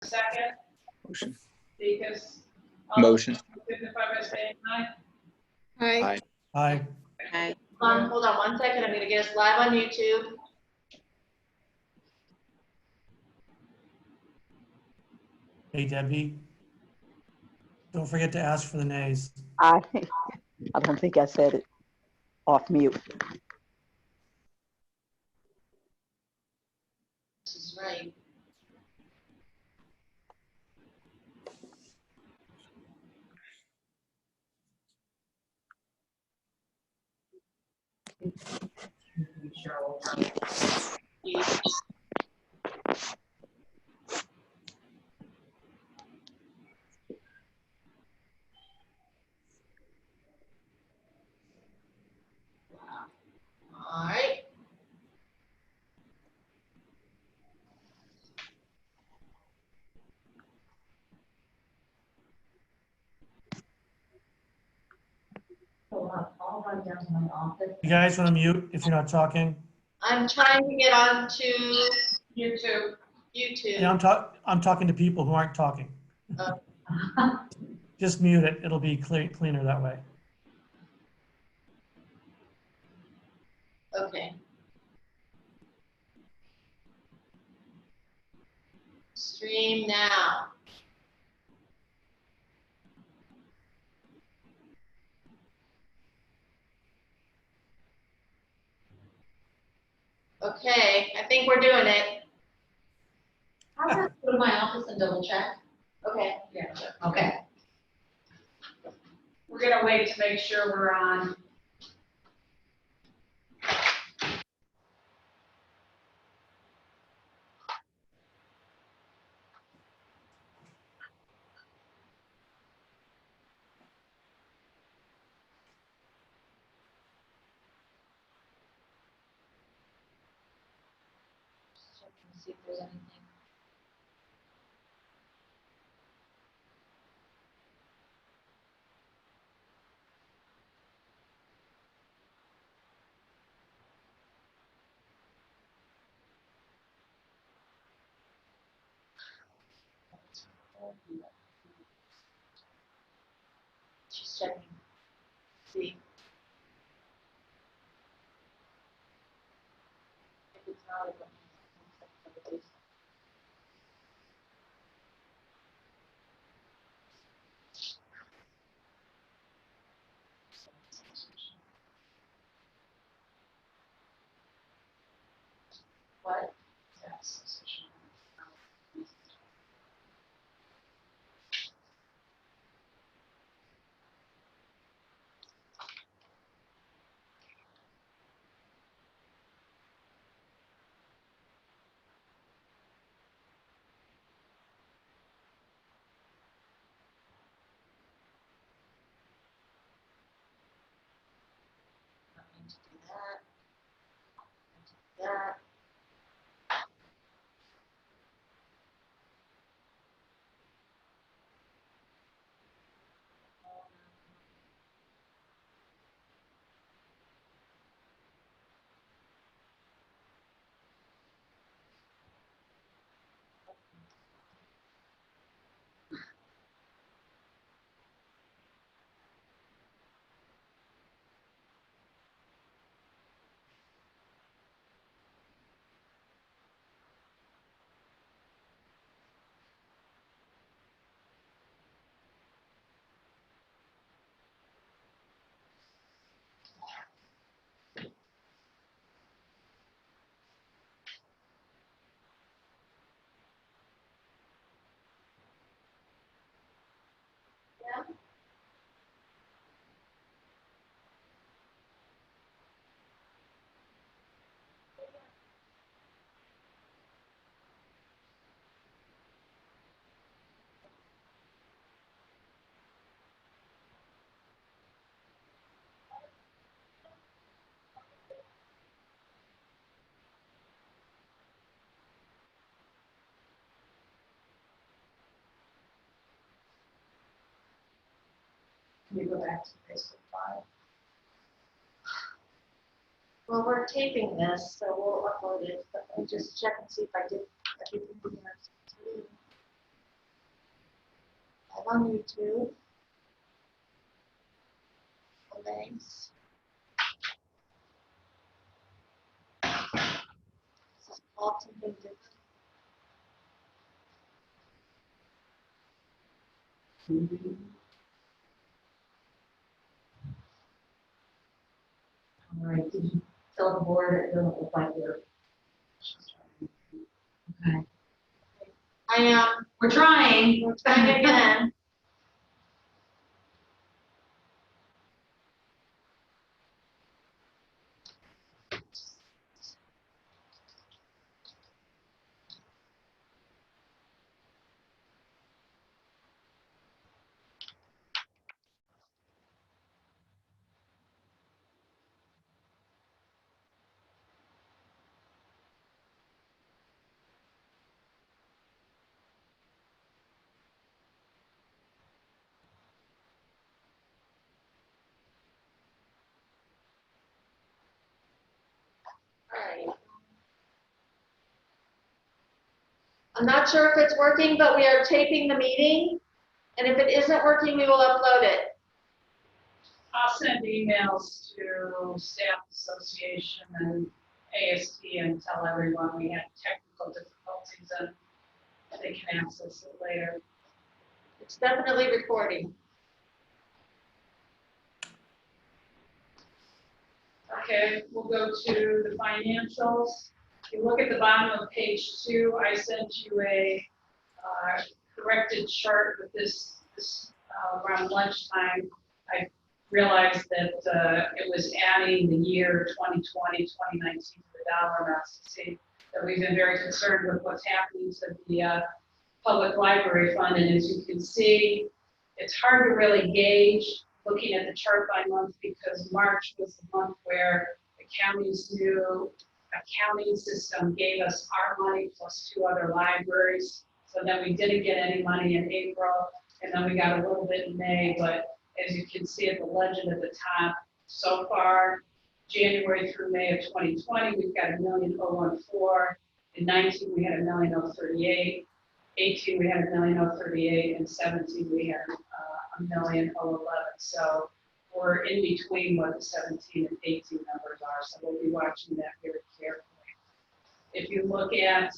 Second, Motion. because. Motion. Signify by saying aye. Hi. Aye. Aye. Hold on 1 second. I'm gonna get us live on YouTube. Hey, Debbie, don't forget to ask for the nays. I don't think I said it off mute. This is right. All right. I'll run down to my office. You guys want to mute if you're not talking? I'm trying to get onto YouTube. YouTube. Yeah, I'm talking to people who aren't talking. Just mute it. It'll be cleaner that way. Okay. Stream now. Okay, I think we're doing it. I'll just go to my office and double check. Okay. Yeah. Okay. We're gonna wait to make sure we're on. Check and see if there's anything. She's checking. See. If it's not a button. What? Nothing to do that. Do that. Yeah. Can we go back to Facebook 5? Well, we're taping this, so we'll upload it, but let me just check and see if I did everything we have to do. on YouTube. Thanks. This is called something different. All right, did you tell the board it doesn't look like you're? Okay. I am. We're trying. We're trying again. Alright. I'm not sure if it's working, but we are taping the meeting. And if it isn't working, we will upload it. I'll send emails to staff association and AST and tell everyone we had technical difficulties and they can access it later. It's definitely recording. Okay, we'll go to the financials. If you look at the bottom of page 2, I sent you a corrected chart with this around lunchtime. I realized that it was adding the year 2020, 2019 to the dollar amounts. To see that we've been very concerned with what's happening to the public library fund, and as you can see, it's hard to really gauge looking at the chart by month because March was the month where the county's new accounting system gave us our money plus 2 other libraries. So then we didn't get any money in April, and then we got a little bit in May, but as you can see at the legend at the top, so far, January through May of 2020, we've got $1,000,014. In 19, we had $1,000,038. 18, we had $1,000,038, and 17, we had $1,000,011. So we're in between what the 17 and 18 numbers are. So we'll be watching that very carefully. If you look at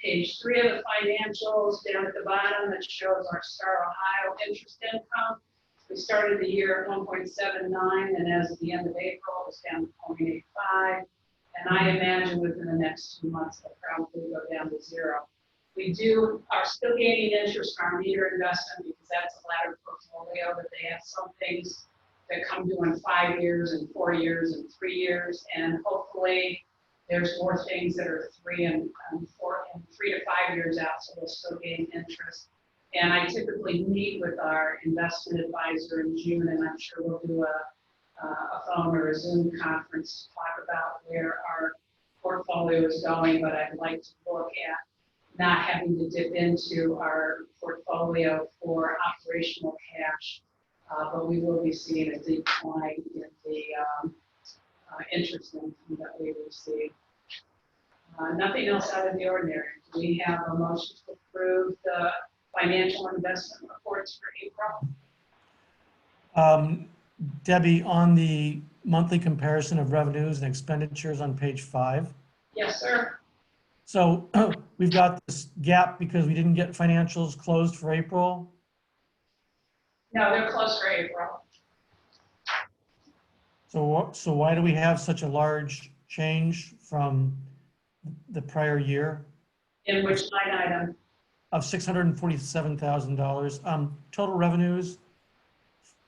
page 3 of the financials, down at the bottom, it shows our Star Ohio interest income. We started the year at 1.79, and as of the end of April, it was down to 0.85. And I imagine within the next 2 months, it'll probably go down to 0. We are still gaining interest on our meter investment because that's a ladder portfolio, but they have some things that come due in 5 years and 4 years and 3 years, and hopefully there's more things that are 3 and 3 to 5 years out, so we'll still gain interest. And I typically meet with our investment advisor in June, and I'm sure we'll do a phone or a Zoom conference to talk about where our portfolio is going, but I'd like to look at not having to dip into our portfolio for operational cash, but we will be seeing a decline in the interest income that we receive. Nothing else out of the ordinary. Do we have a motion to approve the financial investment reports for April? Debbie, on the monthly comparison of revenues and expenditures on page 5. Yes, sir. So we've got this gap because we didn't get financials closed for April. No, they're closed for April. So why do we have such a large change from the prior year In which line item? of $647,000? Total revenues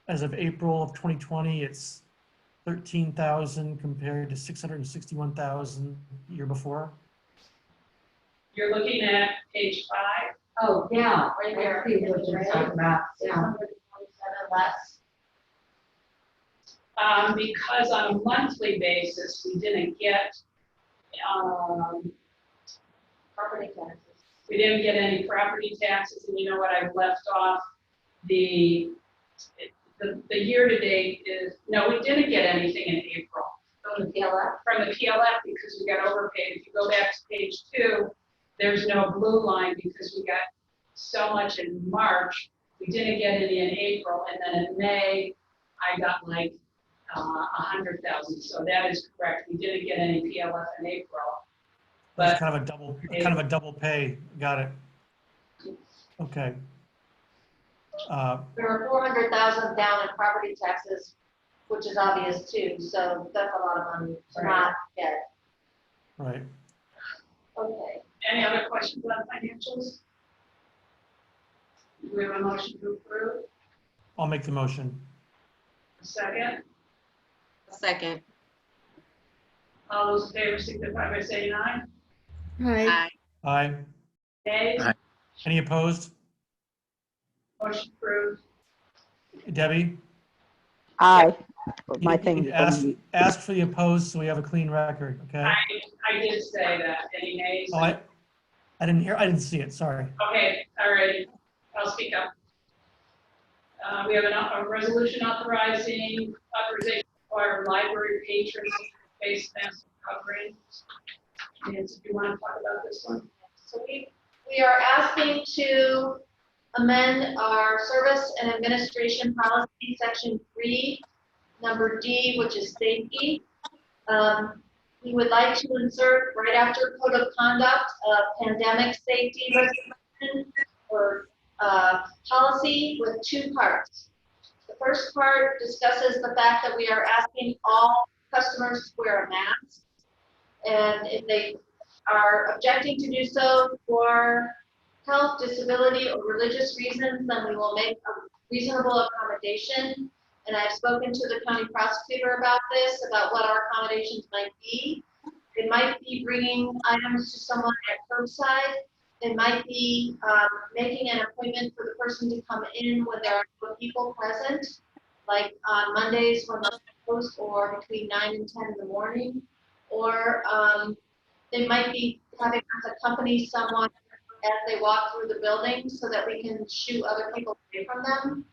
as of April of 2020, it's 13,000 compared to 661,000 the year before. You're looking at page 5. Oh, yeah. Right there. I see what you're talking about. Yeah. 627 less. Because on a monthly basis, we didn't get Property taxes. we didn't get any property taxes, and you know what, I've left off the year-to-date is, no, we didn't get anything in April From the PLF. from the PLF because we got overpaid. If you go back to page 2, there's no blue line because we got so much in March. We didn't get any in April, and then in May, I got like 100,000, so that is correct. We didn't get any PLF in April. That's But kind of a double pay. Got it. Okay. There were 400,000 down in property taxes, which is obvious too, so that's a lot of money to not get. Right. Okay. any other questions on financials? Do we have a motion to approve? I'll make the motion. A second? Second. All those in favor signify by saying aye. Aye. Aye. Nay? Aye. Any opposed? Motion approved. Debbie? Aye. My thing. Ask for the opposed so we have a clean record, okay? I did say that. Any nays? Oh, I didn't see it, sorry. Okay, all right, I'll speak up. We have a resolution authorization for library patrons face mask covering. Nancy, do you want to talk about this one? So we are asking to amend our service and administration policy, section 3, number D, which is safety. We would like to insert right after code of conduct, a pandemic safety resolution or policy with 2 parts. The first part discusses the fact that we are asking all customers to wear a mask. And if they are objecting to do so for health, disability, or religious reasons, then we will make a reasonable accommodation. And I've spoken to the county prosecutor about this, about what our accommodations might be. It might be bringing items to someone at curbside. It might be making an appointment for the person to come in when there are no people present, like on Mondays when they're closed, or between 9 and 10 in the morning. Or they might be having us accompany someone as they walk through the building so that we can shoo other people away from them.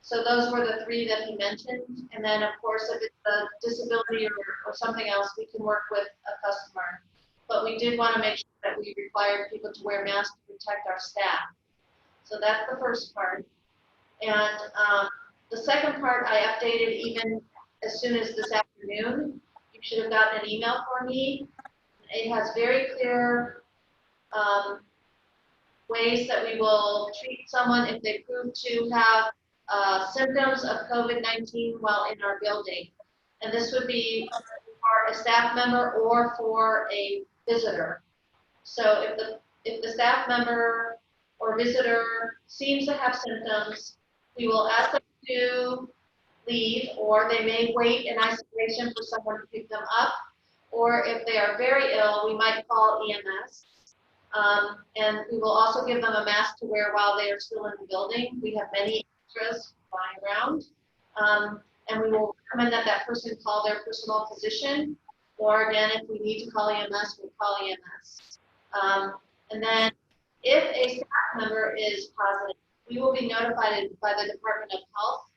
So those were the 3 that he mentioned. And then, of course, if it's a disability or something else, we can work with a customer. But we did want to make sure that we required people to wear masks to protect our staff. So that's the first part. And the second part I updated even as soon as this afternoon. You should have gotten an email from me. It has very clear ways that we will treat someone if they prove to have symptoms of COVID-19 while in our building. And this would be for a staff member or for a visitor. So if the staff member or visitor seems to have symptoms, we will ask them to leave, or they may wait in isolation for someone to pick them up. Or if they are very ill, we might call EMS. And we will also give them a mask to wear while they are still in the building. We have many extras flying around. And we will recommend that that person call their personal physician. Or again, if we need to call EMS, we'll call EMS. And then if a staff member is positive, we will be notified by the Department of Health.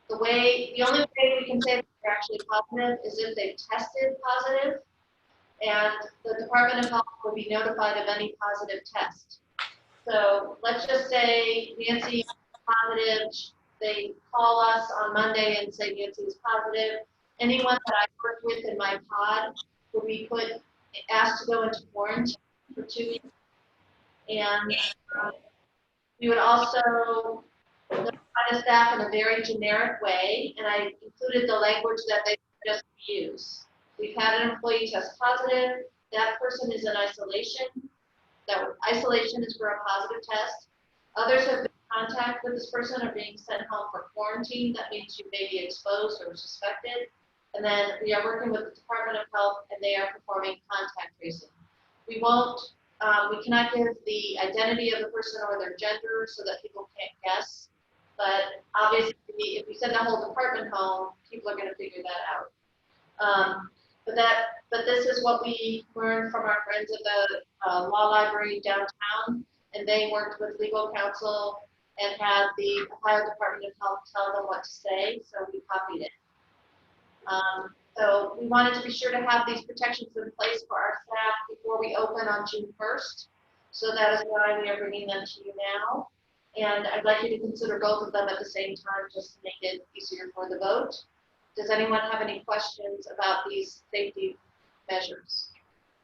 The only way we can say that they're actually positive is if they've tested positive, and the Department of Health will be notified of any positive test. So let's just say Nancy is positive. They call us on Monday and say Nancy is positive. Anyone that I work with in my pod will be asked to go into quarantine for 2 weeks. And we would also notify the staff in a very generic way, and I included the language that they just use. We've had an employee test positive. That person is in isolation. That isolation is for a positive test. Others have been in contact with this person or being sent home for quarantine. That means you may be exposed or suspected. And then we are working with the Department of Health, and they are performing contact tracing. We cannot give the identity of the person or their gender so that people can't guess. But obviously, if we send the whole department home, people are going to figure that out. But this is what we learned from our friends at the law library downtown, and they worked with legal counsel and had the Ohio Department of Health tell them what to say, so we copied it. So we wanted to be sure to have these protections in place for our staff before we open on June 1st. So that is why we are bringing them to you now. And I'd like you to consider both of them at the same time, just to make it easier for the vote. Does anyone have any questions about these safety measures?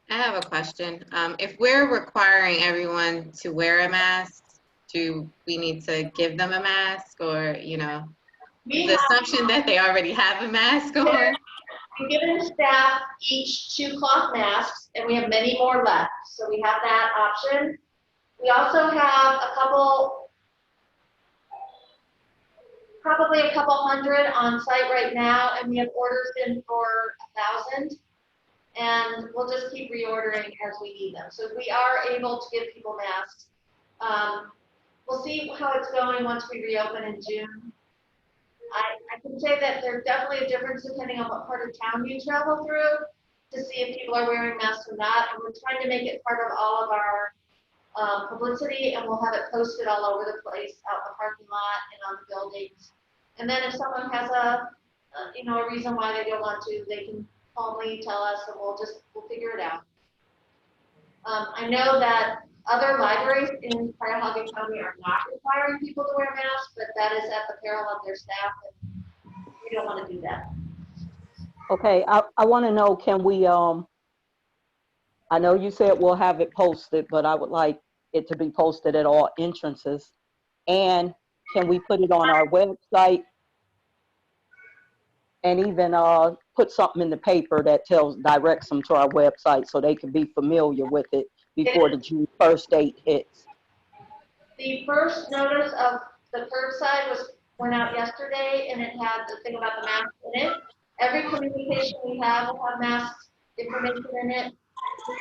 I have a question. If we're requiring everyone to wear a mask, do we need to give them a mask, or, We the have assumption that they already have a mask on? we've given staff each 2 cloth masks, and we have many more left, so we have that option. We also have probably a couple hundred on site right now, and we have orders in for 1,000. And we'll just keep reordering as we need them. So we are able to give people masks. We'll see how it's going once we reopen in June. I can say that there's definitely a difference depending on what part of town you travel through to see if people are wearing masks or not. And we're trying to make it part of all of our publicity, and we'll have it posted all over the place, out in the parking lot and on the buildings. And then if someone has a reason why they don't want to, they can calmly tell us, and we'll figure it out. I know that other libraries in Cuyahoga County are not requiring people to wear masks, but that is at the peril of their staff, and we don't want to do that. Okay, I want to know, can we, I know you said we'll have it posted, but I would like it to be posted at all entrances. And can we put it on our website? And even put something in the paper that directs them to our website so they can be familiar with it before the June 1st date hits. The first notice of the curbside went out yesterday, and it had the thing about the mask in it. Every communication we have will have masks information in it.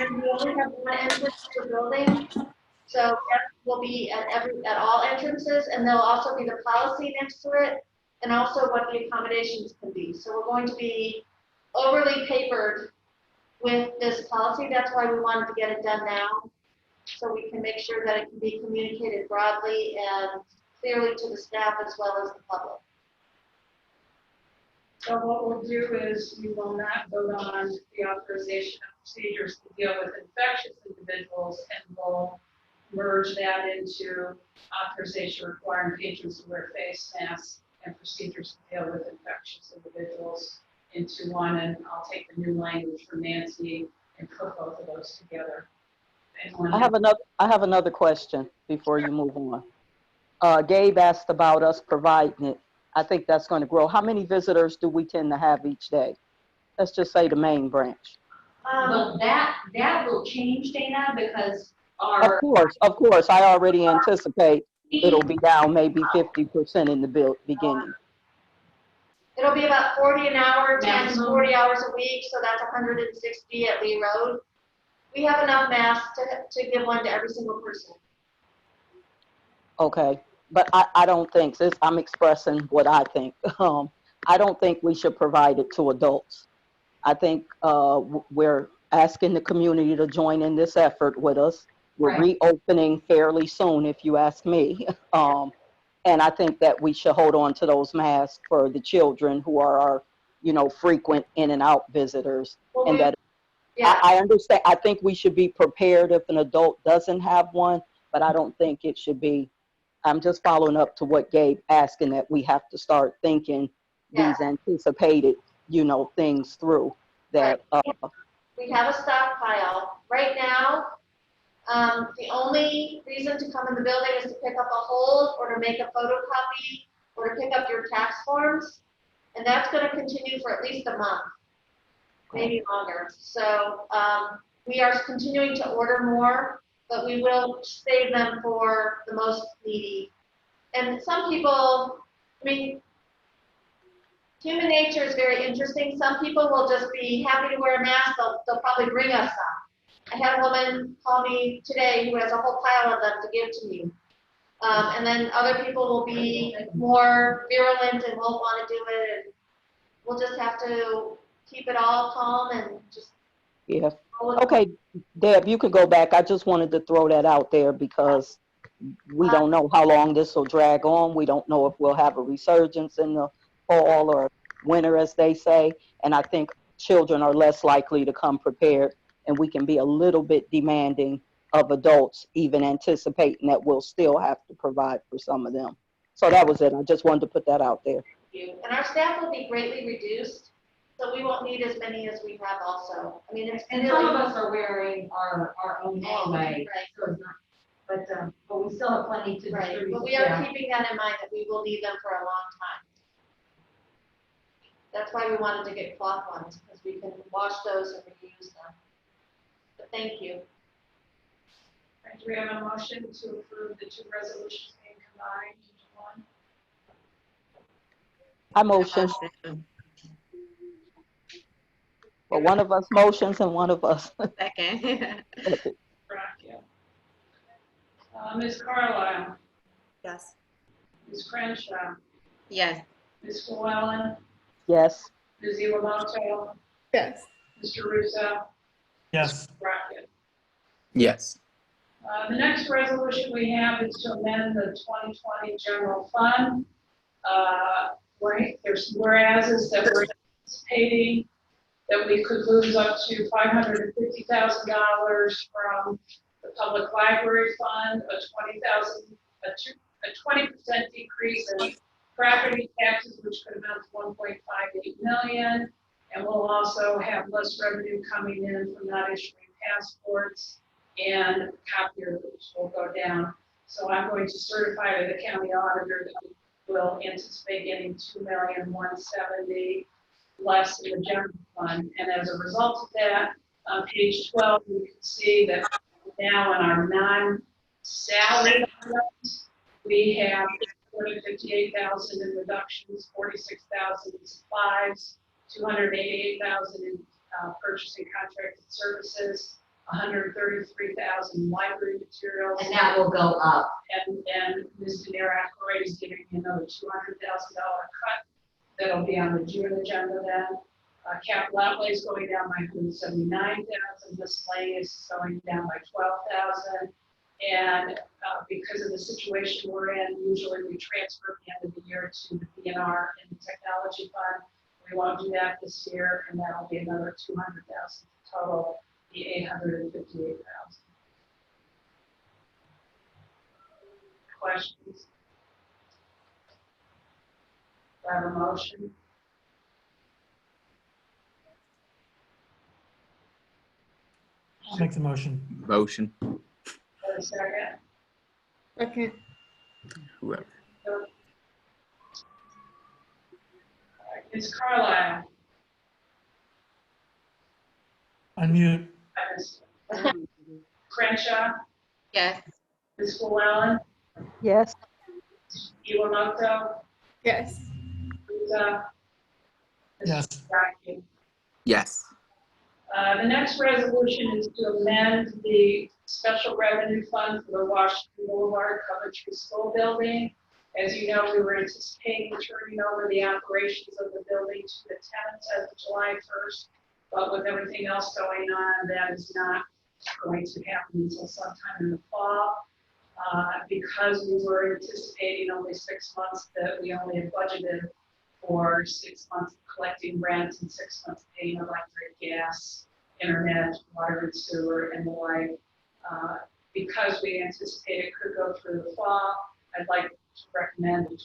And we only have one entrance to the building, so that will be at all entrances, and there'll also be the policy next to it, and also what the accommodations can be. So we're going to be overly papered with this policy. That's why we wanted to get it done now, so we can make sure that it can be communicated broadly and clearly to the staff as well as the public. So what we'll do is we will not vote on the authorization of procedures to deal with infectious individuals, and we'll merge that into authorization requiring patrons to wear face masks and procedures to deal with infectious individuals into one. And I'll take the new language from Nancy and put both of those together. I have another question before you move on. Gabe asked about us providing it. I think that's going to grow. How many visitors do we tend to have each day? Let's just say the main branch. Well, that will change, Dana, because our. Of course, I already anticipate it'll be down maybe 50% in the beginning. It'll be about 40 an hour, times Maximum. 40 hours a week, so that's 160 at Lee Road. We have enough masks to give one to every single person. Okay, but I don't think, since I'm expressing what I think, I don't think we should provide it to adults. I think we're asking the community to join in this effort with us. We're Right. reopening fairly soon, if you ask me. And I think that we should hold on to those masks for the children who are our, frequent in and out visitors. Well, And that Yeah, I understand. I think we should be prepared if an adult doesn't have one, but I don't think it should be. I'm just following up to what Gabe asking, that we have to start thinking these anticipated, things through that. we have a stockpile. Right now, the only reason to come in the building is to pick up a hold or to make a photocopy or to pick up your tax forms. And that's going to continue for at least a month, maybe longer. So we are continuing to order more, but we will save them for the most needy. And some people, human nature is very interesting. Some people will just be happy to wear a mask. They'll probably bring us some. I had a woman call me today who has a whole pile of them to give to me. And then other people will be more virulent and won't want to do it. And we'll just have to keep it all calm and just. Yeah. Okay, Deb, you could go back. I just wanted to throw that out there because we don't know how long this will drag on. We don't know if we'll have a resurgence in the fall or winter, as they say. And I think children are less likely to come prepared, and we can be a little bit demanding of adults, even anticipating that we'll still have to provide for some of them. So that was it. I just wanted to put that out there. And our staff will be greatly reduced, so we won't need as many as we have also. I mean, it's And some of us are wearing our own anyway, Right. so it's not, but we still have plenty to Right, distribute. but we are keeping that in mind that we will need them for a long time. That's why we wanted to get cloth ones, because we can wash those and reuse them. But thank you. Do we have a motion to approve the two resolutions being combined into one? I motion. Well, one of us motions and one of us. Second. Correct, yeah. Ms. Carlisle, Yes. Ms. Crenshaw, Yes. Ms. Llewellyn, Yes. Ms. Iwamoto, Yes. Mr. Russo, Yes. Brackett. Yes. The next resolution we have is to amend the 2020 general fund. There's whereases that we're anticipating that we could lose up to $550,000 from the public library fund, a 20% decrease in property taxes, which could amount to 1.58 million. And we'll also have less revenue coming in from not issuing passports, and copiers will go down. So I'm going to certify to the county auditor that we will anticipate getting $2,170,000 less in the general fund. And as a result of that, on page 12, you can see that now in our non-salary items, we have 258,000 in reductions, 46,000 in supplies, 288,000 in purchasing contracted services, 133,000 in library materials. And that will go up. And Ms. Denera Correa is giving me another $200,000 cut. That'll be on the June agenda then. Capital outlay is going down by 179,000. Miscellaneous is going down by 12,000. And because of the situation we're in, usually we transfer at the end of the year to the BNR and the technology fund. We won't do that this year, and that'll be another 200,000 total, the 858,000. Questions? Do I have a motion? I'll make the motion. Motion. For a second? Okay. Whoever. All right, Ms. Carlisle? Unmute. Ms. Crenshaw? Yes. Ms. Llewellyn? Yes. Iwamoto? Yes. Ruza? Yes. Brackett? Yes. The next resolution is to amend the special revenue fund for the Washington Boulevard Coventry School Building. As you know, we were anticipating turning over the operations of the building to the tenants as of July 1st, but with everything else going on, that is not going to happen until sometime in the fall. Because we were anticipating only 6 months, that we only had budgeted for 6 months collecting rent and 6 months paying electric, gas, internet, water and sewer, and the like. Because we anticipate it could go through the fall, I'd like to recommend a 25%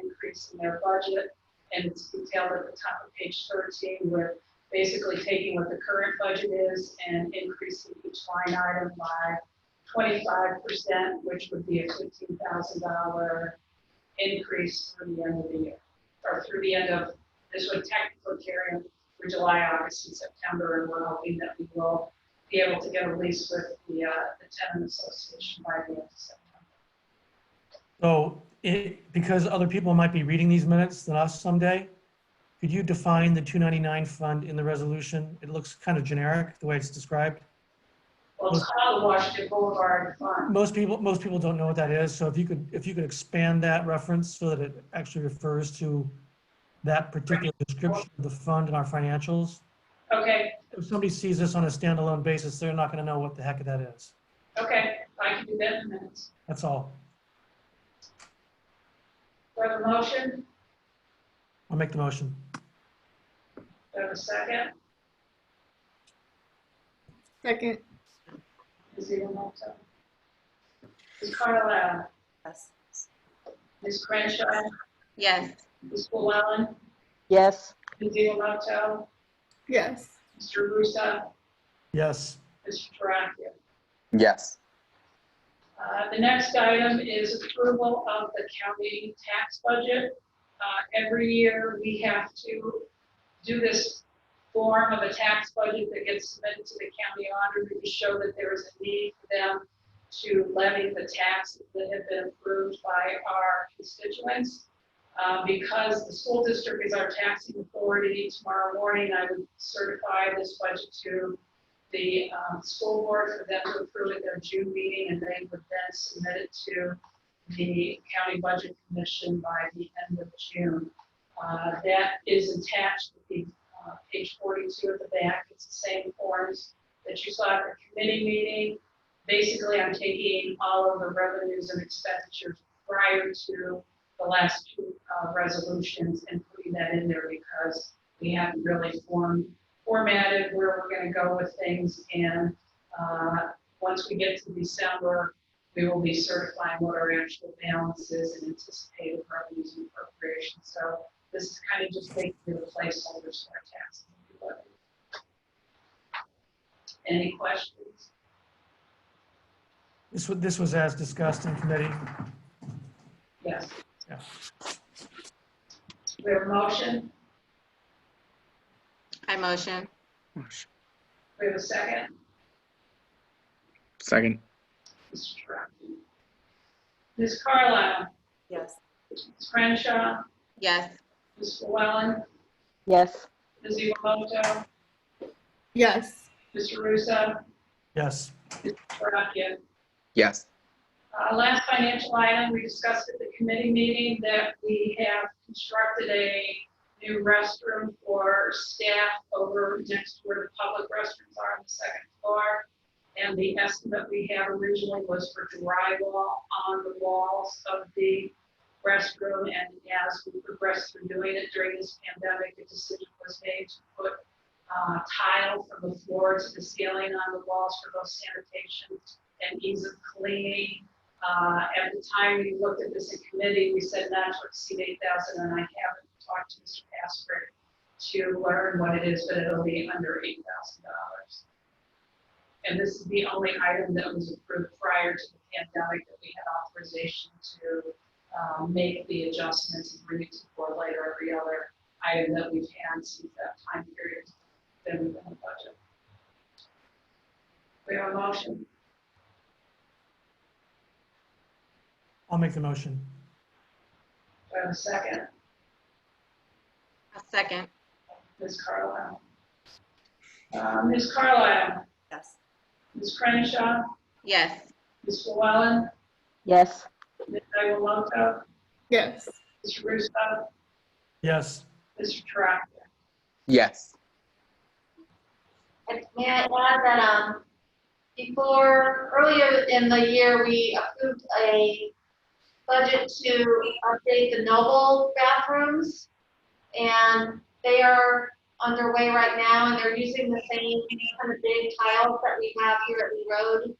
increase in their budget, and it's detailed at the top of page 13. We're basically taking what the current budget is and increasing each line item by 25%, which would be a $15,000 increase through the end of the year, or through the end of, this would technically carry on through July, August, and September, and we're hoping that we will be able to get a lease with the tenant association by the end of September. So because other people might be reading these minutes than us someday, could you define the 299 fund in the resolution? It looks kind of generic, the way it's described. Well, it's called the Washington Boulevard Fund. Most people don't know what that is. So if you could expand that reference so that it actually refers to that particular description of the fund in our financials. Okay, If somebody sees this on a standalone basis, they're not going to know what the heck that is. okay, I can do that in a minute. That's all. Do I have a motion? I'll make the motion. Do I have a second? Second. Ms. Iwamoto? Ms. Carlisle? Yes. Ms. Crenshaw? Yes. Ms. Llewellyn? Yes. Ms. Iwamoto? Yes. Mr. Russo? Yes. Mr. Toracchio? Yes. The next item is approval of the county tax budget. Every year, we have to do this form of a tax budget that gets submitted to the county auditor to show that there is a need for them to levy the taxes that have been approved by our constituents. Because the school district is our taxing authority, tomorrow morning I would certify this budget to the school board for them to approve at their June meeting, and they would then submit it to the county budget commission by the end of June. That is attached to the page 42 at the back. It's the same forms that you saw at the committee meeting. Basically, I'm taking all of the revenues and expenditures prior to the last two resolutions and putting that in there because we haven't really formatted where we're going to go with things. And once we get to December, we will be certifying what our actual balance is and anticipated revenues and appropriations. So this is kind of just making the placeholders for our taxes. Any questions? This was as discussed in committee. Yes. Yeah. We have a motion. I motion. We have a second. Second. Mr. Toracchio. Ms. Carlisle. Yes. Ms. Crenshaw. Yes. Ms. Llewellyn. Yes. Ms. Iwamoto. Yes. Mr. Russo. Yes. Mr. Toracchio. Yes. Last financial item, we discussed at the committee meeting that we have constructed a new restroom for staff over next to where the public restrooms are on the second floor. And the estimate we had originally was for drywall on the walls of the restroom. And as we progressed through doing it during this pandemic, a decision was made to put tile from the floor to the ceiling on the walls for both sanitation and ease of cleaning. At the time we looked at this in committee, we said not to exceed $8,000, and I haven't talked to Mr. Casper to learn what it is, but it'll be under $8,000. And this is the only item that was approved prior to the pandemic that we had authorization to make the adjustments and bring it to the board later. Every other item that we've had since that time period has been within the budget. We have a motion. I'll make the motion. Do I have a second? A second. Ms. Carlisle. Ms. Carlisle. Yes. Ms. Crenshaw. Yes. Ms. Llewellyn. Yes. Ms. Iwamoto. Yes. Mr. Russo. Yes. Mr. Toracchio. Yes. And may I add that before, earlier in the year, we approved a budget to update the Noble bathrooms, and they are underway right now, and they're using the same kind of big tiles that we have here at Lee Road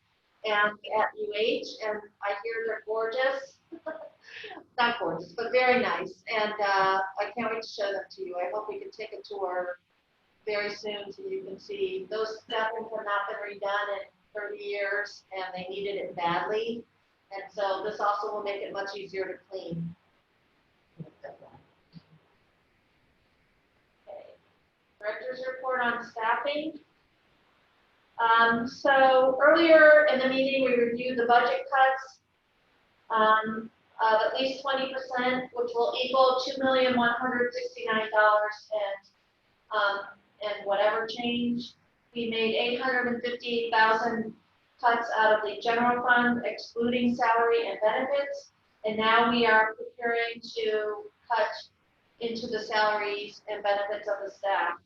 and at UH, and I hear they're gorgeous. Not gorgeous, but very nice, and I can't wait to show them to you. I hope we can take a tour very soon so you can see. Those bathrooms have not been redone in 30 years, and they needed it badly. And so this also will make it much easier to clean. Okay. Director's report on staffing. So earlier in the meeting, we reviewed the budget cuts of at least 20%, which will equal $2,169 and whatever change. We made 858,000 cuts out of the general fund, excluding salary and benefits, and now we are preparing to cut into the salaries and benefits of the staff.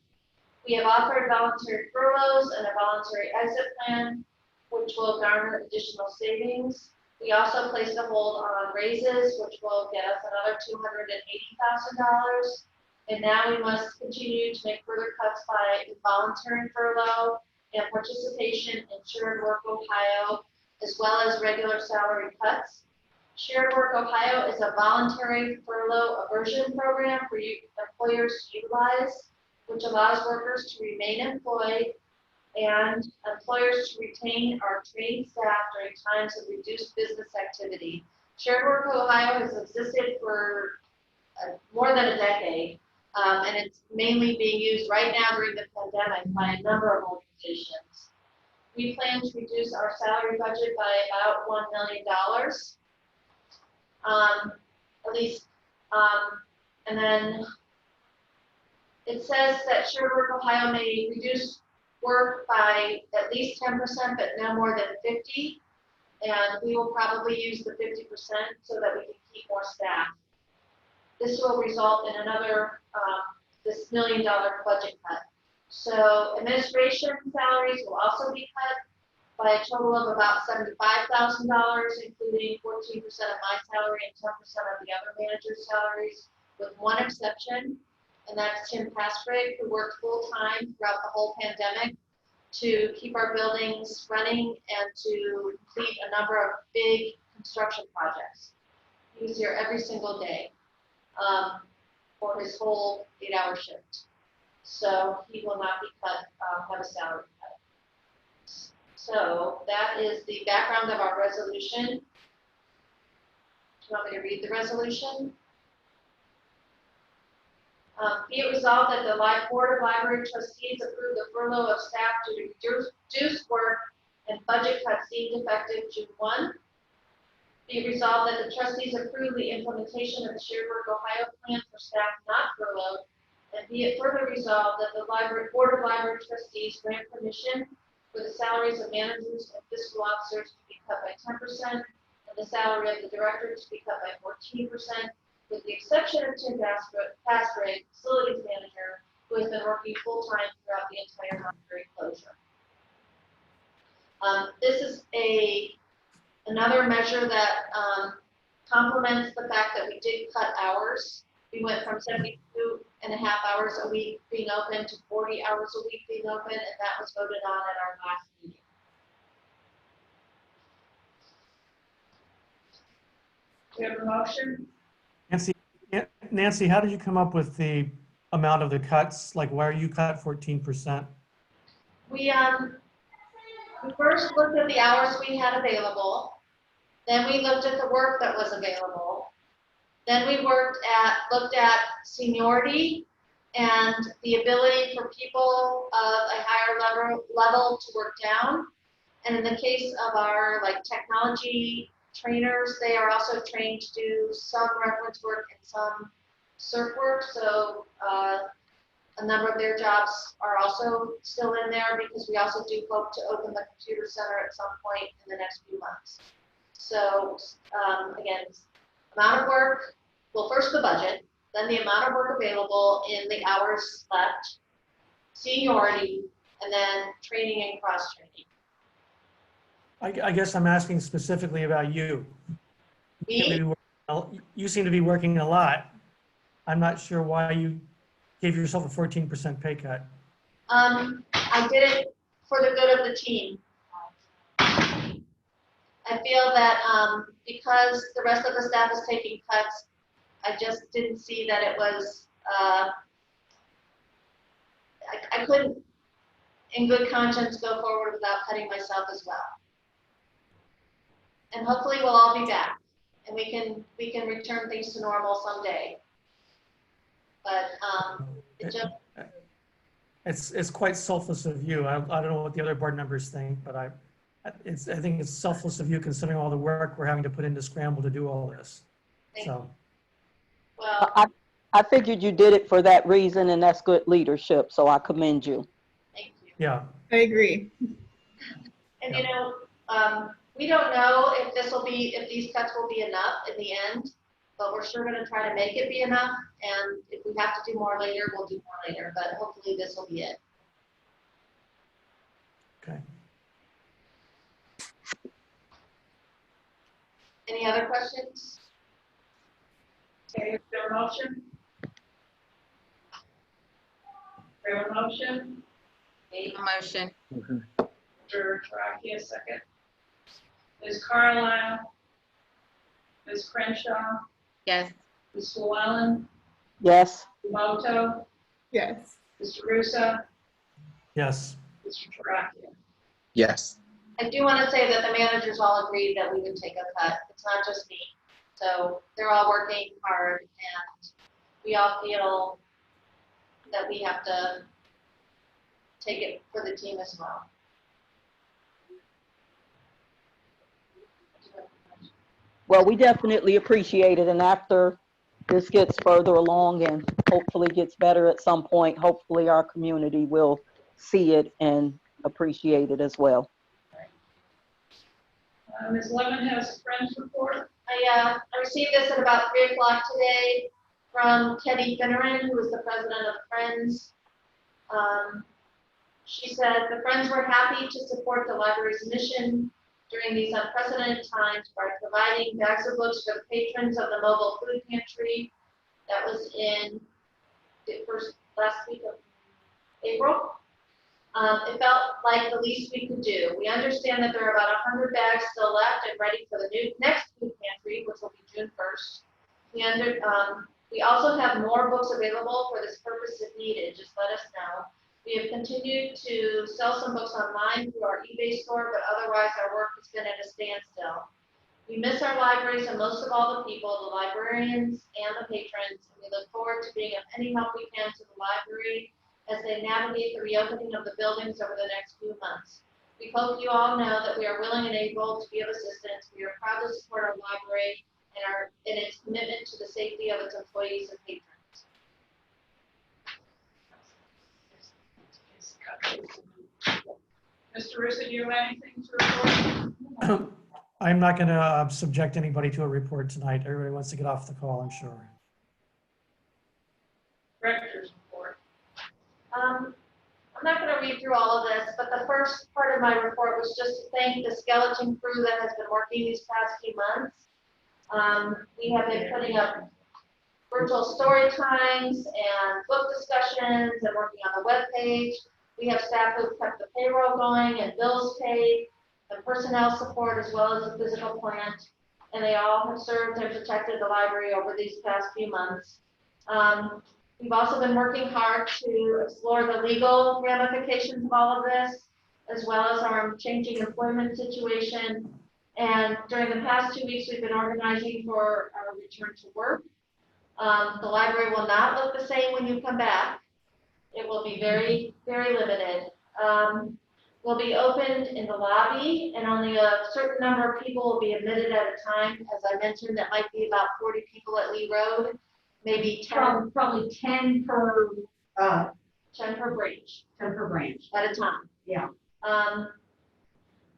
We have offered voluntary furloughs and a voluntary exit plan, which will garner additional savings. We also placed a hold on raises, which will get us another $280,000. And now we must continue to make further cuts by involuntary furlough and participation in Shared Work Ohio, as well as regular salary cuts. Shared Work Ohio is a voluntary furlough aversion program for employers to utilize, which allows workers to remain employed and employers to retain or train staff during times of reduced business activity. Shared Work Ohio has existed for more than a decade, and it's mainly being used right now during the pandemic by a number of organizations. We plan to reduce our salary budget by about $1 million, at least, and then it says that Shared Work Ohio may reduce work by at least 10%, but no more than 50%. And we will probably use the 50% so that we can keep more staff. This will result in another, this $1 million budget cut. So administration salaries will also be cut by a total of about $75,000, including 14% of my salary and 10% of the other managers' salaries, with one exception, and that's Tim Pasbrigg, who worked full-time throughout the whole pandemic to keep our buildings running and to complete a number of big construction projects. He was here every single day for his whole 8-hour shift. So he will not be cut, have a salary cut. So that is the background of our resolution. Do you want me to read the resolution? Be it resolved that the Board of Library Trustees approve the furlough of staff to reduce work and budget cuts deemed effective June 1. Be it resolved that the trustees approve the implementation of the Shared Work Ohio plan for staff not furloughed. And be it further resolved that the Board of Library Trustees grant permission for the salaries of managers and fiscal officers to be cut by 10% and the salary of the director to be cut by 14%. With the exception of Tim Pasbrigg, facilities manager, who has been working full-time throughout the entire library closure. This is another measure that complements the fact that we did cut hours. We went from 72.5 hours a week being open to 40 hours a week being open, and that was voted on at our last meeting. Do we have a motion? Nancy, how did you come up with the amount of the cuts? Like, why are you cut 14%? We first looked at the hours we had available. Then we looked at the work that was available. Then we looked at seniority and the ability for people of a higher level to work down. And in the case of our technology trainers, they are also trained to do some reference work and some CERT work. So a number of their jobs are also still in there because we also do hope to open the computer center at some point in the next few months. So again, amount of work, well, first the budget, then the amount of work available in the hours left, seniority, and then training and cross-training. I guess I'm asking specifically about you. Me? You seem to be working a lot. I'm not sure why you gave yourself a 14% pay cut. I did it for the good of the team. I feel that because the rest of the staff is taking cuts, I just didn't see that it was, I couldn't in good conscience go forward without cutting myself as well. And hopefully we'll all be back and we can return things to normal someday. But it's quite selfless of you. I don't know what the other board members think, but I think it's selfless of you considering all the work we're having to put into scramble to do all this. So. Well, I figured you did it for that reason, and that's good leadership. So I commend you. thank you. Yeah. I agree. And we don't know if these cuts will be enough in the end, but we're sure going to try to make it be enough. And if we have to do more later, we'll do more later. But hopefully this will be it. Okay. Any other questions? Okay, is there a motion? We have a motion? Motion. Mr. Toracchio, second. Ms. Carlisle? Ms. Crenshaw? Yes. Ms. Llewellyn? Yes. Moto? Yes. Mr. Russo? Yes. Mr. Toracchio? Yes. I do want to say that the managers all agreed that we would take a cut. It's not just me. So they're all working hard, and we all feel that we have to take it for the team as well. Well, we definitely appreciate it. And after this gets further along and hopefully gets better at some point, hopefully our community will see it and appreciate it as well. Ms. Lemon has a friend's report. I received this at about 3 o'clock today from Teddy Finneran, who is the president of Friends. She said the Friends were happy to support the library's mission during these unprecedented times by providing bags of books for the patrons of the mobile food pantry. That was in the last week of April. It felt like the least we could do. We understand that there are about 100 bags still left and ready for the next food pantry, which will be June 1st. We also have more books available for this purpose if needed. Just let us know. We have continued to sell some books online through our eBay store, but otherwise our work has been at a standstill. We miss our libraries and most of all the people, the librarians and the patrons, and we look forward to being of any help we can to the library as they navigate the reopening of the buildings over the next few months. We hope you all know that we are willing and able to be of assistance. We are proud to support our library and its commitment to the safety of its employees and patrons. Mr. Russo, do you have anything to report? I'm not going to subject anybody to a report tonight. Everybody wants to get off the call, I'm sure. Director's report. I'm not going to read through all of this, but the first part of my report was just to thank the skeleton crew that has been working these past few months. We have been putting up virtual story times and book discussions and working on the webpage. We have staff who kept the payroll going and bills paid, and personnel support as well as the physical plant, and they all have served and protected the library over these past few months. We've also been working hard to explore the legal ramifications of all of this, as well as our changing employment situation. And during the past 2 weeks, we've been organizing for our return to work. The library will not look the same when you come back. It will be very, very limited. Will be opened in the lobby, and only a certain number of people will be admitted at a time. As I mentioned, that might be about 40 people at Lee Road, maybe 10, Probably 10 per 10 per branch branch. at a time. Yeah.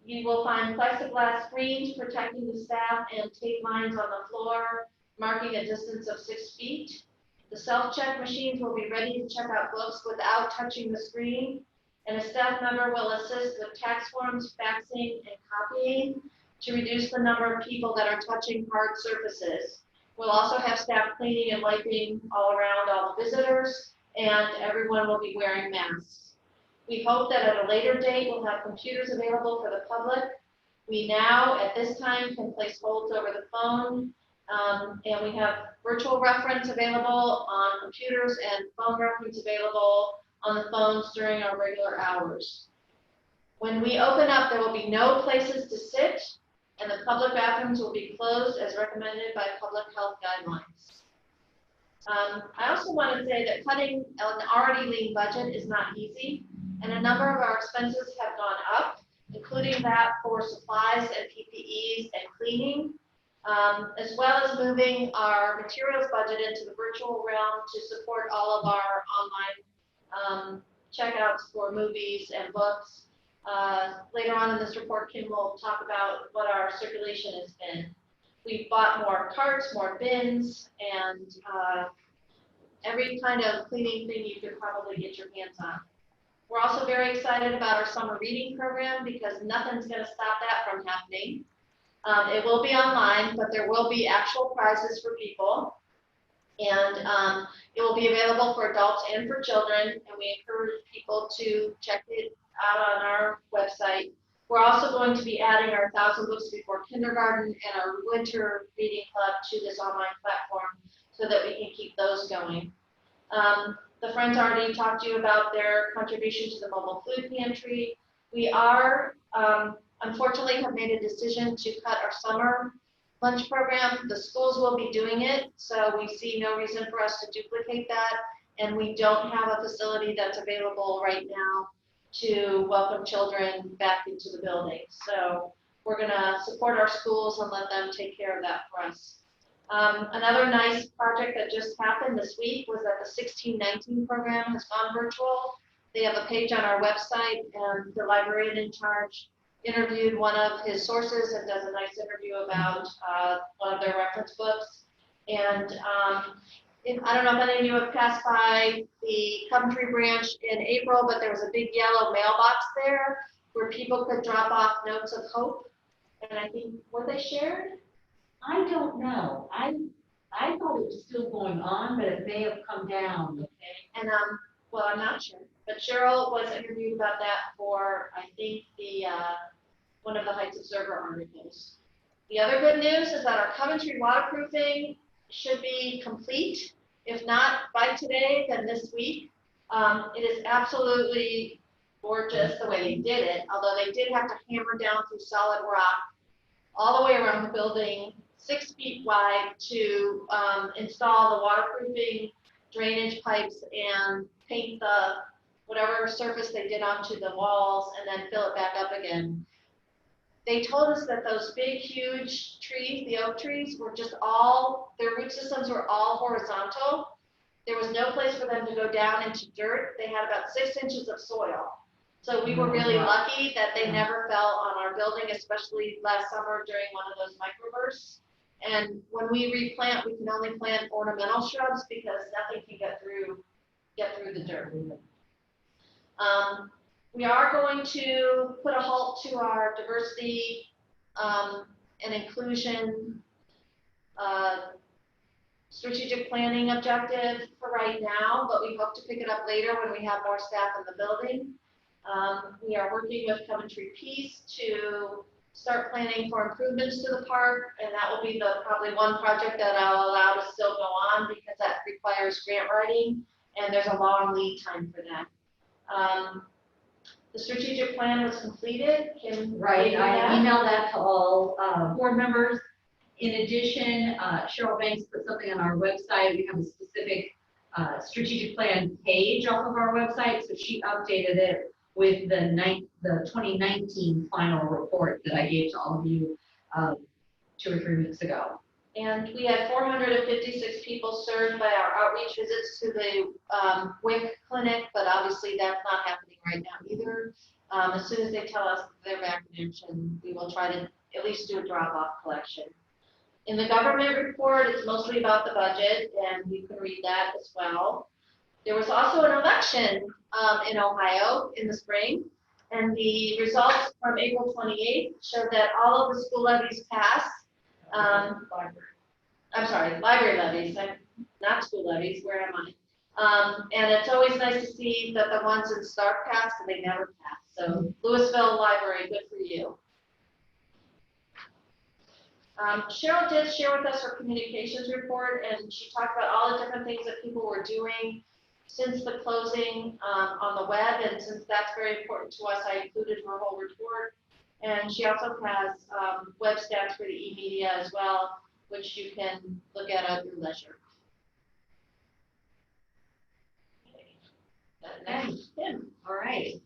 You will find plexiglass screens protecting the staff and tape lines on the floor, marking a distance of 6 feet. The self-check machines will be ready to check out books without touching the screen, and a staff member will assist with tax forms, faxing, and copying to reduce the number of people that are touching hard surfaces. We'll also have staff cleaning and wiping all around all the visitors, and everyone will be wearing masks. We hope that at a later date, we'll have computers available for the public. We now, at this time, can place holds over the phone, and we have virtual reference available on computers and phone reference available on the phones during our regular hours. When we open up, there will be no places to sit, and the public bathrooms will be closed as recommended by public health guidelines. I also want to say that cutting an already lean budget is not easy, and a number of our expenses have gone up, including that for supplies and PPEs and cleaning, as well as moving our materials budget into the virtual realm to support all of our online checkouts for movies and books. Later on in this report, Kim will talk about what our circulation has been. We've bought more carts, more bins, and every kind of cleaning thing you could probably get your hands on. We're also very excited about our summer reading program because nothing's going to stop that from happening. It will be online, but there will be actual prizes for people. And it will be available for adults and for children. And we encourage people to check it out on our website. We're also going to be adding our 1,000 Books Before Kindergarten and our Winter Reading Club to this online platform so that we can keep those going. The friends already talked to you about their contribution to the mobile food pantry. We are, unfortunately, have made a decision to cut our summer lunch program. The schools will be doing it, so we see no reason for us to duplicate that. And we don't have a facility that's available right now to welcome children back into the building. So we're gonna support our schools and let them take care of that for us. Another nice project that just happened this week was that the 1619 program has gone virtual. They have a page on our website, and the librarian in charge interviewed one of his sources and does a nice interview about one of their reference books. And I don't know if any of you have passed by the Coventry branch in April, but there was a big yellow mailbox there where people could drop off notes of hope. And I think, were they shared? I don't know. I thought it was still going on, but it may have come down. Okay. And well, I'm not sure, but Cheryl was interviewed about that for, I think, the one of the Heights Observer articles. The other good news is that our Coventry waterproofing should be complete. If not by today, then this week. It is absolutely gorgeous the way they did it, although they did have to hammer down through solid rock all the way around the building, 6 feet wide, to install the waterproofing drainage pipes and paint the whatever surface they did onto the walls and then fill it back up again. They told us that those big, huge trees, the oak trees, were just all, their root systems were all horizontal. There was no place for them to go down into dirt. They had about 6 inches of soil. So we were really lucky that they never fell on our building, especially last summer during one of those microbursts. And when we replant, we can only plant ornamental shrubs because nothing can get through the dirt. We are going to put a halt to our diversity and inclusion strategic planning objective for right now, but we hope to pick it up later when we have more staff in the building. We are working with Coventry Peace to start planning for improvements to the park, and that will be the probably one project that I'll allow to still go on because that requires grant writing, and there's a long lead time for that. The strategic plan was completed. Right, I emailed that to all board members. In addition, Cheryl Banks put something on our website. We have a specific strategic plan page off of our website, so she updated it with the 2019 final report that I gave to all of you 2 or 3 weeks ago. And we had 456 people served by our outreach visits to the WIC clinic, but obviously that's not happening right now either. As soon as they tell us they're back in action, we will try to at least do a drop-off collection. In the government report, it's mostly about the budget, and you can read that as well. There was also an election in Ohio in the spring, and the results from April 28th showed that all of the school levies passed. I'm sorry, library levies, not school levies, where am I? And it's always nice to see that the ones in Stark passed and they never passed. So Louisville Library, good for you. Cheryl did share with us her communications report, and she talked about all the different things that people were doing since the closing on the web, and since that's very important to us, I included her whole report. And she also has web stats for the e-media as well, which you can look at your leisure. Thanks, Tim. All right.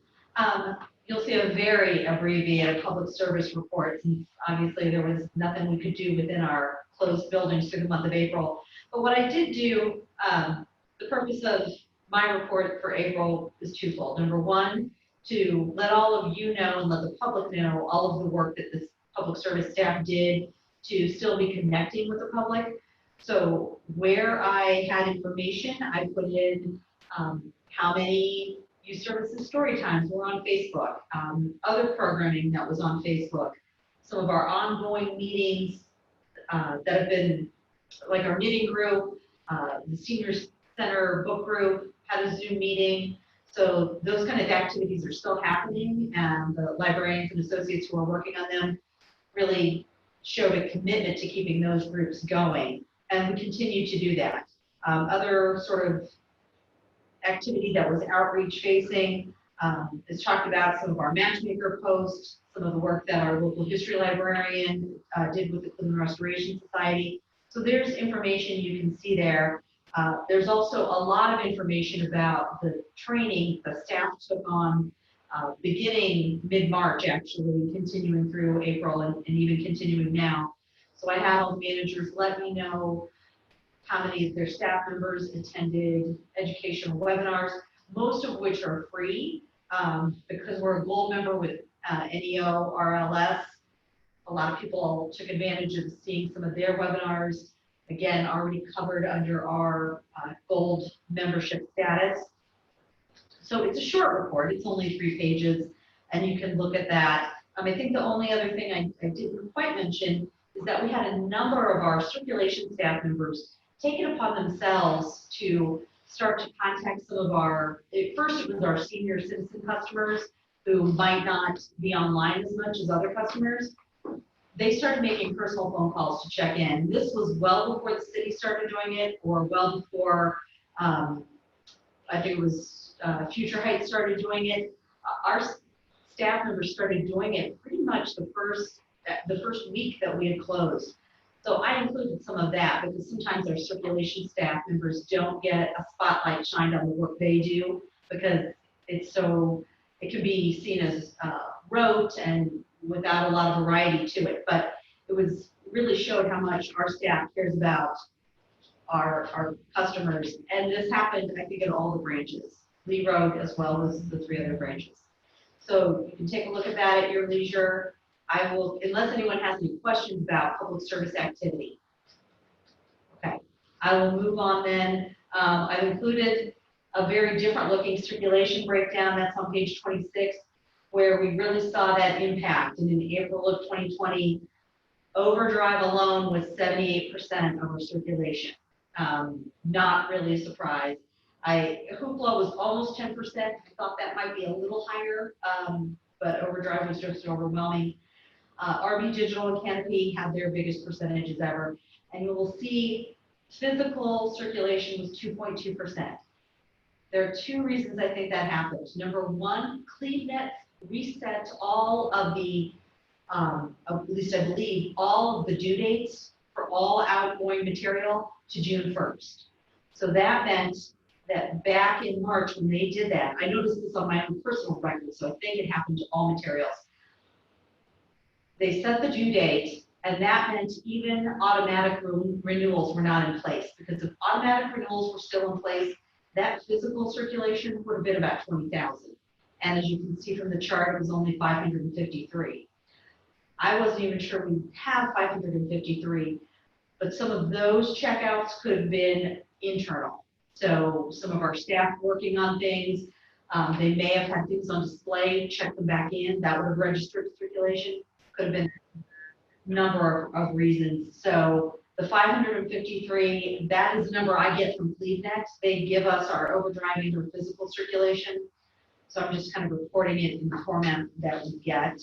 You'll see a very abbreviated public service report, since obviously there was nothing we could do within our closed buildings through the month of April. But what I did do, the purpose of my report for April is twofold. Number one, to let all of you know and let the public know all of the work that this public service staff did to still be connecting with the public. So where I had information, I put in how many youth services story times were on Facebook, other programming that was on Facebook, some of our ongoing meetings that have been, like our knitting group, the senior center book group had a Zoom meeting. So those kind of activities are still happening, and the librarians and associates who are working on them really showed a commitment to keeping those groups going, and we continue to do that. Other sort of activity that was outreach facing is talked about some of our matchmaker posts, some of the work that our local history librarian did with the Cleveland Restoration Society. So there's information you can see there. There's also a lot of information about the training the staff took on beginning mid-March, actually, continuing through April and even continuing now. So I had all the managers let me know how many of their staff members attended educational webinars, most of which are free because we're a gold member with NEO RLS. A lot of people took advantage of seeing some of their webinars, again, already covered under our gold membership status. So it's a short report, it's only 3 pages, and you can look at that. I think the only other thing I didn't quite mention is that we had a number of our circulation staff members take it upon themselves to start to contact some of our, at first it was our senior citizen customers who might not be online as much as other customers. They started making personal phone calls to check in. This was well before the city started doing it, or well before, I think it was Future Heights started doing it. Our staff members started doing it pretty much the first week that we had closed. So I included some of that because sometimes our circulation staff members don't get a spotlight shined on the work they do because it's so, it can be seen as rote and without a lot of variety to it. But it was really showed how much our staff cares about our customers. And this happened, I think, in all the branches, Lee Road as well as the 3 other branches. So you can take a look at that at your leisure. I will, unless anyone has any questions about public service activity. Okay, I will move on then. I've included a very different looking circulation breakdown. That's on page 26, where we really saw that impact. And in April of 2020, overdrive alone was 78% of our circulation. Not really a surprise. Hoopla was almost 10%. I thought that might be a little higher, but overdrive was just overwhelming. RB Digital and Canopy had their biggest percentages ever. And you will see physical circulation was 2.2%. There are 2 reasons I think that happened. Number 1, CleveNet reset all of the, at least I believe, all of the due dates for all outgoing material to June 1st. So that meant that back in March when they did that, I noticed this on my own personal record, so I think it happened to all materials. They set the due date, and that meant even automatic renewals were not in place, because if automatic renewals were still in place, that physical circulation would have been about 20,000. And as you can see from the chart, it was only 553. I wasn't even sure we have 553, but some of those checkouts could have been internal. So some of our staff working on things, they may have had things on display, check them back in, that would have registered circulation. Could have been a number of reasons. So the 553, that is the number I get from CleveNet. They give us our overdrive and our physical circulation. So I'm just kind of reporting it in the format that we get.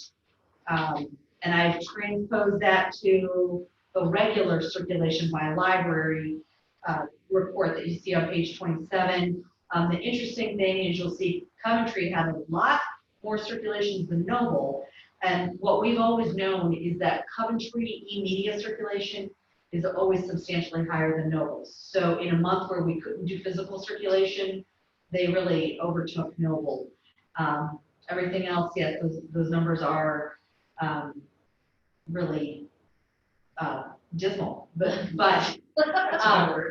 And I've transposed that to the regular circulation by library report that you see on page 27. The interesting thing is you'll see Coventry had a lot more circulations than Noble. And what we've always known is that Coventry e-media circulation is always substantially higher than Noble's. So in a month where we couldn't do physical circulation, they really overtook Noble. Everything else, yes, those numbers are really dismal. But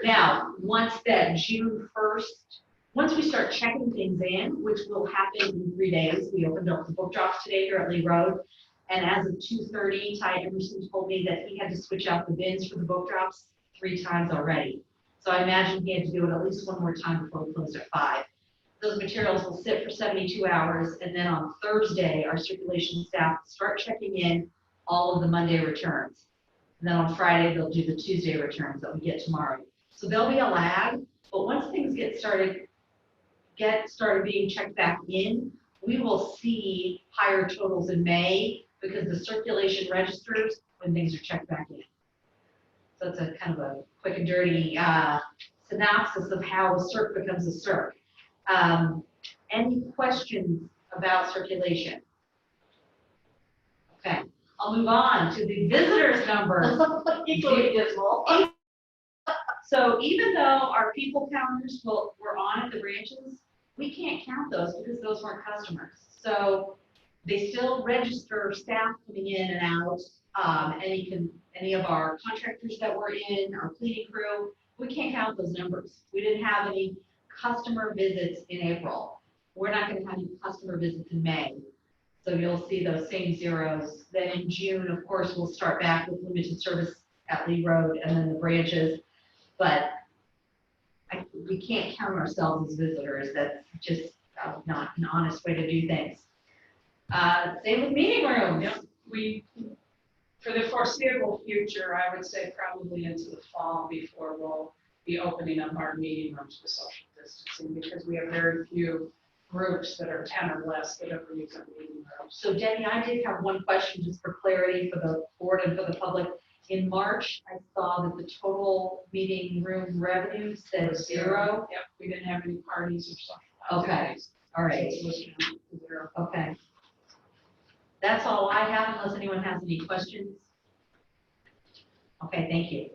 now, once that June 1st, once we start checking things in, which will happen in 3 days, we opened up the book drops today here at Lee Road. And as of 2:30, Ty Emerson told me that he had to switch out the bins for the book drops 3 times already. So I imagine he had to do it at least 1 more time before we closed at 5. Those materials will sit for 72 hours. And then on Thursday, our circulation staff start checking in all of the Monday returns. And then on Friday, they'll do the Tuesday returns that we get tomorrow. So there'll be a lag, but once things get started started being checked back in, we will see higher totals in May because the circulation registers when things are checked back in. So it's a kind of a quick and dirty synopsis of how a CERC becomes a CERC. Any questions about circulation? Okay, I'll move on to the visitors numbers. Equally dismal. So even though our people counters were on at the branches, we can't count those because those weren't customers. So they still register staff coming in and out, any of our contractors that were in, our cleaning crew, we can't count those numbers. We didn't have any customer visits in April. We're not gonna have any customer visits in May. So you'll see those same zeros. Then in June, of course, we'll start back with limited service at Lee Road and then the branches. But we can't count ourselves as visitors. That's just not an honest way to do things. Same with meeting rooms. Yep, for the foreseeable future, I would say probably into the fall before we'll be opening up our meeting rooms for social distancing, because we have very few groups that are 10 or less that ever use our meeting rooms. So Denny, I did have one question just for clarity for the board and for the public. In March, I saw that the total meeting room revenue said 0. Yep, we didn't have any parties or social Okay, activities. all So right, it's listed as 0. okay. That's all I have unless anyone has any questions. Okay, thank you.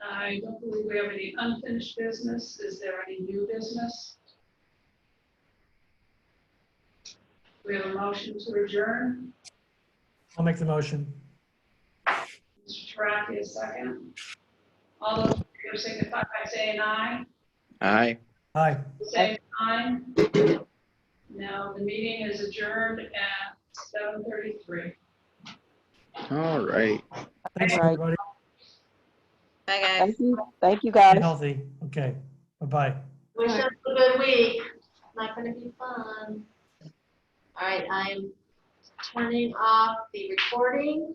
I don't believe we have any unfinished business. Is there any new business? We have a motion to adjourn. I'll make the motion. Mr. Taraki, a second. All those in favor signify by saying aye. Aye. Aye. Same time. Now, the meeting is adjourned at 7:33. All right. Thanks, All right. everybody. Bye, guys. Thank you, Stay guys. healthy. Okay. Bye-bye. Wish us a good week. Not gonna be fun. All right, I'm turning off the recording.